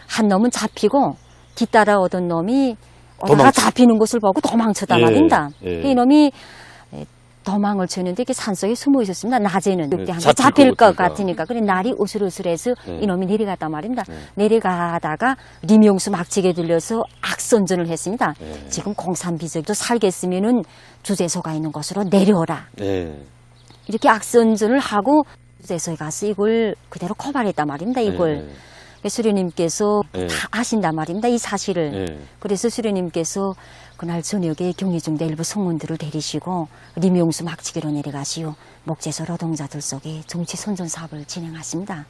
한 놈은 잡히고 뒤따라 오던 놈이 도망쳐. 잡히는 것을 보고 도망쳤단 말입니다. 예. 이놈이 도망을 치는데 이게 산속에 숨어 있었습니다. 낮에는 늑대한테 잡힐 잡힐 것 것 같으니까. 그래 날이 으슬으슬해서 이놈이 내려갔단 말입니다. 내려가다가 리명수 막치게 들려서 악선전을 했습니다. 지금 공산비적도 살겠으면은 주재소가 있는 곳으로 내려오라. 이렇게 악선전을 하고 주재소에 가서 이걸 그대로 고발했단 말입니다. 이걸. 수령님께서 다 아신단 말입니다. 이 사실을. 그래서 수령님께서 그날 저녁에 경리중대 일부 성문들을 데리시고 리명수 막치기로 내려가시오. 목재소 노동자들 속에 정치 선전 사업을 진행하십니다.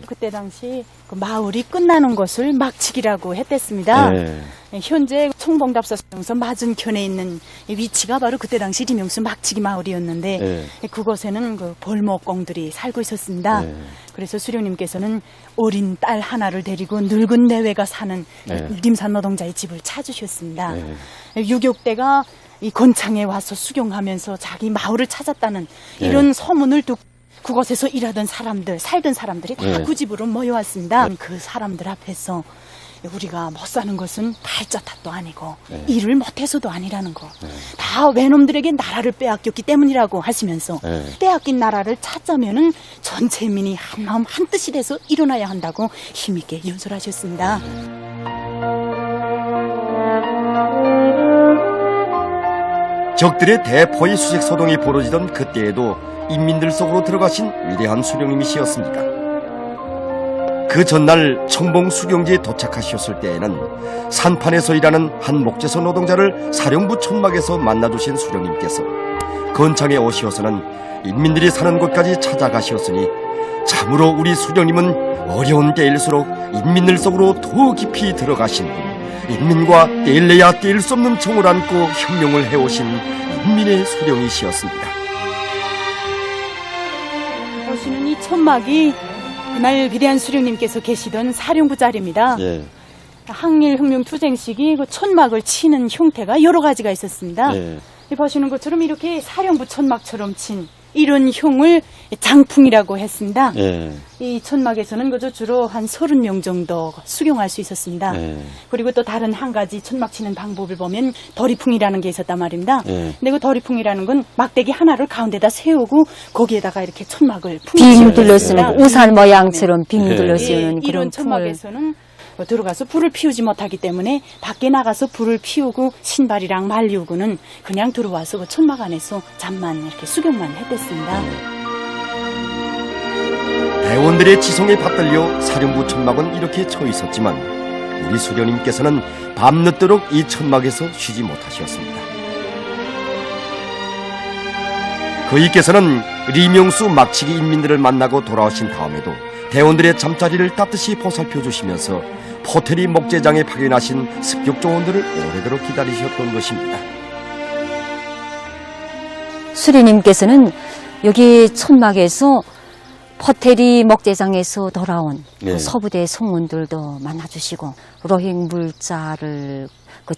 그때 당시 그 마을이 끝나는 것을 막치기라고 했댔습니다. 현재 총봉답사성서 맞은편에 있는 위치가 바로 그때 당시 리명수 막치기 마을이었는데 그곳에는 그 벌목공들이 살고 있었습니다. 그래서 수령님께서는 어린 딸 하나를 데리고 늙은 내외가 사는 림산 노동자의 집을 찾으셨습니다. 유격대가 이 건창에 와서 수경하면서 자기 마을을 찾았다는 이런 소문을 듣고 그곳에서 일하던 사람들, 살던 사람들이 다 그 집으로 모여왔습니다. 그 사람들 앞에서 우리가 못 사는 것은 발자 탓도 아니고 일을 못해서도 아니라는 거. 다 외놈들에게 나라를 빼앗겼기 때문이라고 하시면서 빼앗긴 나라를 찾자면은 전체 민이 한 마음 한 뜻이 돼서 일어나야 한다고 힘있게 연설하셨습니다. 적들의 대포의 수색 소동이 벌어지던 그때에도 인민들 속으로 들어가신 위대한 수령님이시였습니다. 그 전날 청봉 수경지에 도착하셨을 때에는 산판에서 일하는 한 목재소 노동자를 사령부 천막에서 만나주신 수령님께서 건창에 오시어서는 인민들이 사는 곳까지 찾아가시었으니 참으로 우리 수령님은 어려운 때일수록 인민들 속으로 더 깊이 들어가신 인민과 떼일래야 떼일 수 없는 정을 안고 혁명을 해오신 인민의 수령이시였습니다. 보시는 이 천막이 그날 위대한 수령님께서 계시던 사령부 자리입니다. 항일혁명투쟁 시기 그 천막을 치는 형태가 여러 가지가 있었습니다. 보시는 것처럼 이렇게 사령부 천막처럼 친 이런 흉을 장풍이라고 했습니다. 이 천막에서는 그저 주로 한 30명 정도 수경할 수 있었습니다. 그리고 또 다른 한 가지 천막 치는 방법을 보면 더리풍이라는 게 있었단 말입니다. 근데 그 더리풍이라는 건 막대기 하나를 가운데다 세우고 거기에다가 이렇게 천막을 빙 둘러 쓰는 우산 모양처럼 빙 둘러 쓰는 그런 이런 천막에서는 들어가서 불을 피우지 못하기 때문에 밖에 나가서 불을 피우고 신발이랑 말리우고는 그냥 들어와서 그 천막 안에서 잠만 이렇게 수경만 했댔습니다. 대원들의 지성에 받들려 사령부 천막은 이렇게 쳐 있었지만 우리 수령님께서는 밤늦도록 이 천막에서 쉬지 못하셨습니다. 그이께서는 리명수 막치기 인민들을 만나고 돌아오신 다음에도 대원들의 잠자리를 따뜻이 보살펴 주시면서 포테리 목재장에 파견하신 습격 조원들을 오래도록 기다리셨던 것입니다. 수리님께서는 여기 천막에서 포테리 목재장에서 돌아온 그 서부대 송원들도 만나주시고 로힝 물자를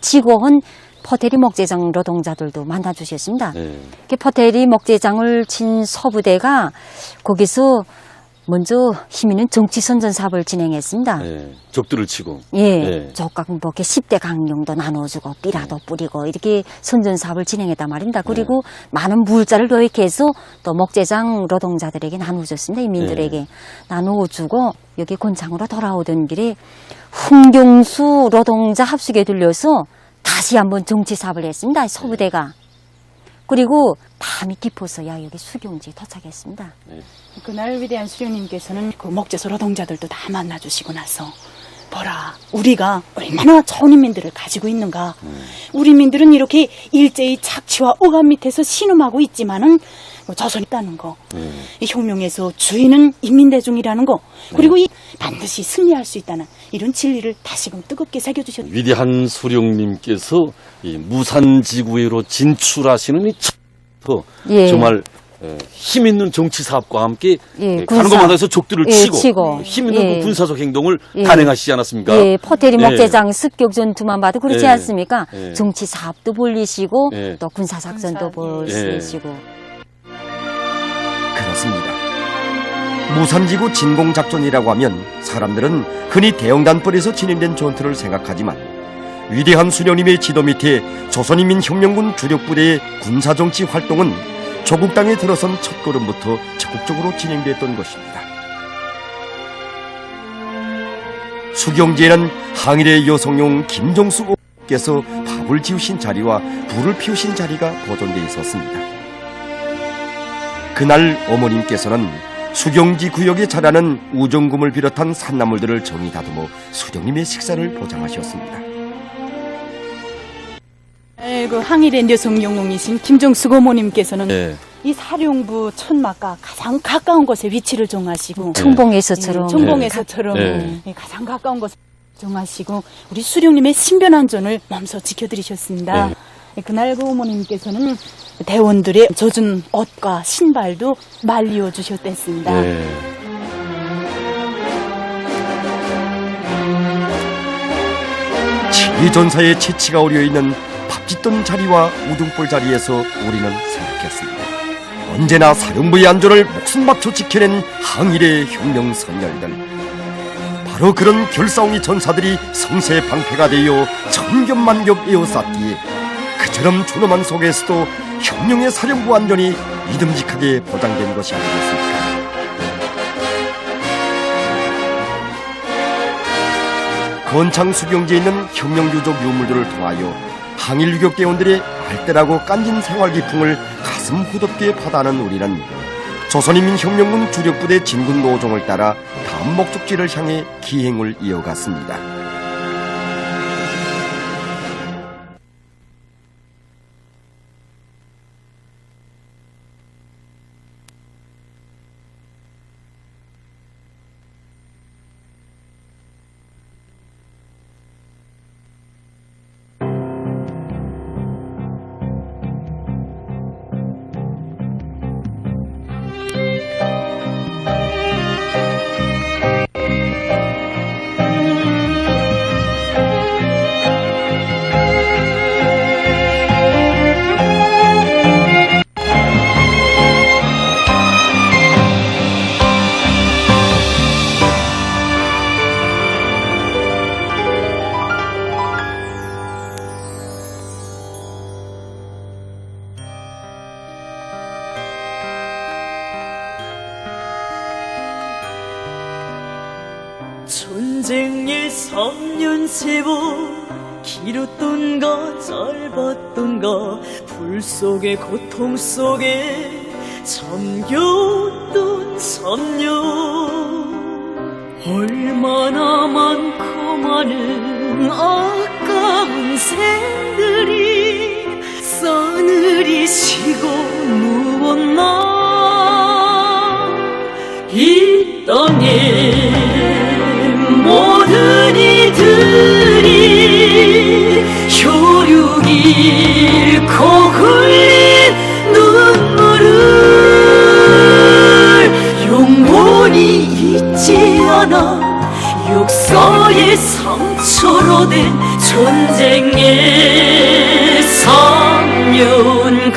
지고 온 포테리 목재장 노동자들도 만나주셨습니다. 포테리 목재장을 친 서부대가 거기서 먼저 힘있는 정치선전 사업을 진행했습니다. 적들을 치고. 적각 뭐 이렇게 10대 강령도 나눠주고 삐라도 뿌리고 이렇게 선전 사업을 진행했단 말입니다. 그리고 많은 물자를 도입해서 또 목재장 노동자들에게 나눠줬습니다. 인민들에게 나눠주고 여기 건창으로 돌아오던 길에 흥경수 노동자 합숙에 들려서 다시 한번 정치 사업을 했습니다. 서부대가. 그리고 밤이 깊어서야 여기 수경지에 도착했습니다. 그날 위대한 수령님께서는 그 목재소 노동자들도 다 만나주시고 나서 보라, 우리가 얼마나 좋은 인민들을 가지고 있는가. 우리 민들은 이렇게 일제히 착취와 억압 밑에서 신음하고 있지만은 조선이 있다는 거, 이 혁명에서 주인은 인민대중이라는 거, 그리고 이 반드시 승리할 수 있다는 이런 진리를 다시금 뜨겁게 새겨주셨습니다. 위대한 수령님께서 이 무산지구로 진출하시는 이 정말 힘 있는 정치 사업과 함께 가는 것만 해서 적들을 치고 힘 있는 그 군사적 행동을 단행하시지 않았습니까? 포테리 목재장 습격 전투만 봐도 그렇지 않습니까? 정치 사업도 벌리시고 또 군사 작전도 벌리시고. 그렇습니다. 무산지구 진공작전이라고 하면 사람들은 흔히 대영단벌에서 진행된 전투를 생각하지만 위대한 수령님의 지도 밑에 조선인민혁명군 주력부대의 군사정치 활동은 조국 땅에 들어선 첫걸음부터 적극적으로 진행됐던 것입니다. 수경지에는 항일의 여성용 김종숙 어머니께서 밥을 지으신 자리와 불을 피우신 자리가 보존되어 있었습니다. 그날 어머님께서는 수경지 구역에 자라는 우정금을 비롯한 산나물들을 정이 다듬어 수령님의 식사를 보장하셨습니다. 그 항일의 여성용이신 김종숙 어머님께서는 네. 이 사령부 천막과 가장 가까운 곳에 위치를 정하시고 청봉에서처럼 청봉에서처럼 네. 가장 가까운 곳에 정하시고 우리 수령님의 신변안전을 몸소 지켜드리셨습니다. 그날 그 어머님께서는 대원들의 젖은 옷과 신발도 말리어 주셨댔습니다. 네. 지전사의 채취가 어려있는 밥 짓던 자리와 우등불 자리에서 우리는 생각했습니다. 언제나 사령부의 안전을 목숨 바쳐 지켜낸 항일의 혁명 선열들. 바로 그런 결사옹이 전사들이 성세 방패가 되어 천겹만겹 에워쌌기에 그처럼 존엄한 속에서도 혁명의 사령부 안전이 믿음직하게 보장된 것이 아니겠습니까? 건창 수경지에 있는 혁명유적 유물들을 통하여 항일 유격대원들의 알뜰하고 깐진 생활 기풍을 가슴 후덥게 받아는 우리는 조선인민혁명군 주력부대 진군 노종을 따라 다음 목적지를 향해 기행을 이어갔습니다. 전쟁의 3년 세월 길었던가 짧았던가 불 속에 고통 속에 잠겼던 3년 얼마나 많고 많은 아까운 생들이 싸늘히 쉬고 누웠나 이 땅에 모든 이들이 혈육 잃고 흘린 눈물을 영원히 잊지 않아 역사의 상처로 된 전쟁의 3년간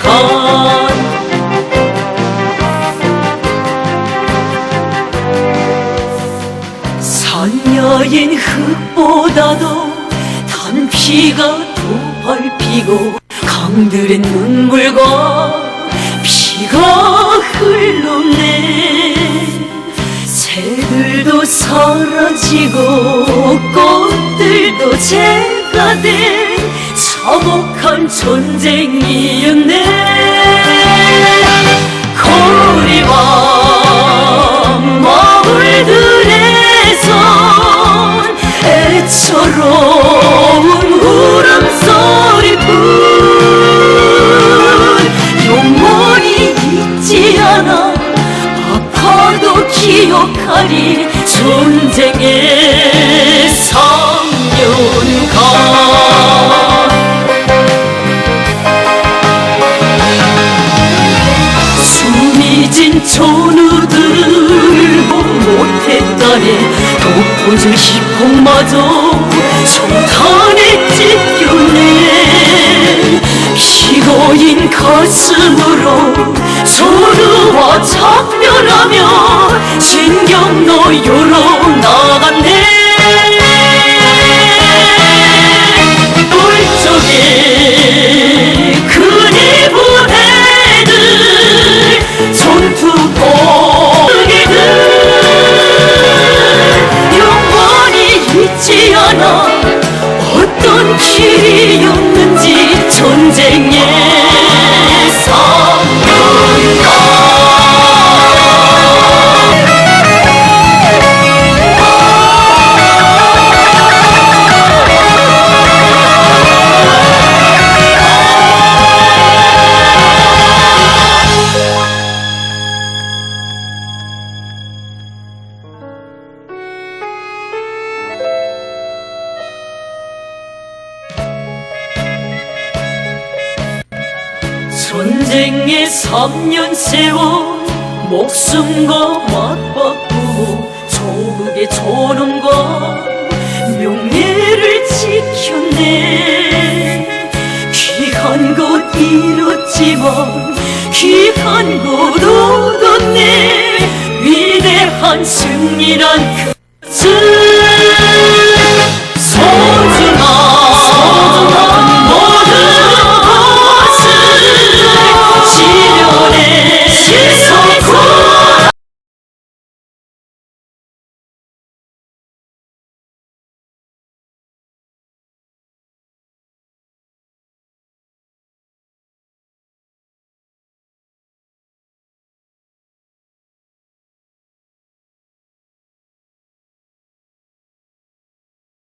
산야인 흙보다도 단피가 더 밟히고 강들의 눈물과 피가 흘렀네 새들도 사라지고 꽃들도 재가 된 참혹한 전쟁이었네 거리와 마을들에선 애처로운 울음소리뿐 영원히 잊지 않아 아파도 기억하리 전쟁의 3년간 숨이 진 전우들 못했다네 돋보질 희폭마저 정탄에 찢겼네 피가 놓인 가슴으로 전우와 작별하며 신경노유로 나갔네. 울적에 그네 부대들 전투포기들 영원히 잊지 않아 어떤 길이었는지 전쟁의 상황가. 전쟁에 3년 세워 목숨과 맞바꾸고 조국의 존엄과 명예를 지켰네. 귀한 것 잃었지만 귀한 것 얻었네. 위대한 승리란